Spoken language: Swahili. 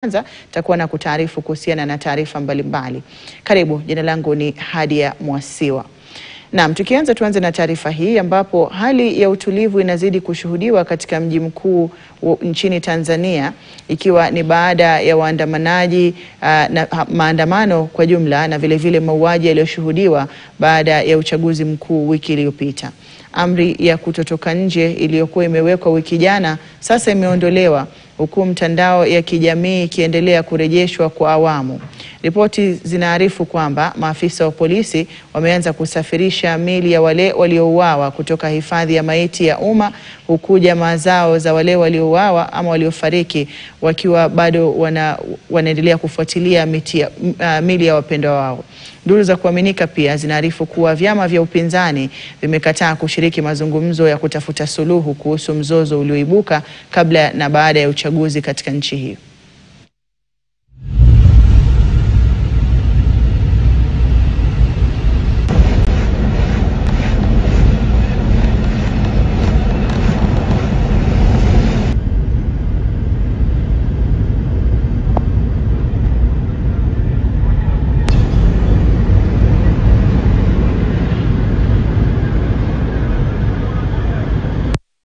Kwanza takuwa na kutaarifu kuhusiana na taarifa mbalimbali. Karibu, jina langu ni Hadia Mwasiwa. Naam, tuanze na taarifa hii ambapo hali ya utulivu inazidi kushuhudiwa katika mji mkuu nchini Tanzania, ikiwa ni baada ya waandamanaji na maandamano kwa jumla na vile mauaji yaliyoshuhudiwa baada ya uchaguzi mkuu wiki iliyopita. Amri ya kutotoka nje iliyokuwa imewekwa wiki jana sasa imeondolewa, huku mtandao ya kijamii ikiendelea kurejeshwa kwa awamu. Ripoti zinaarifu kwamba maafisa wa polisi wameanza kusafirisha miili ya wale waliouawa kutoka hifadhi ya maiti ya umma, huku jamaa zao za wale waliouawa ama waliofariki wakiwa bado wanaendelea kufuatilia miili ya wapendwa wao. Duru za kuaminika pia zinaarifu kuwa vyama vya upinzani vimekataa kushiriki mazungumzo ya kutafuta suluhu kuhusu mzozo ulioibuka kabla na baada ya uchaguzi katika nchi hii.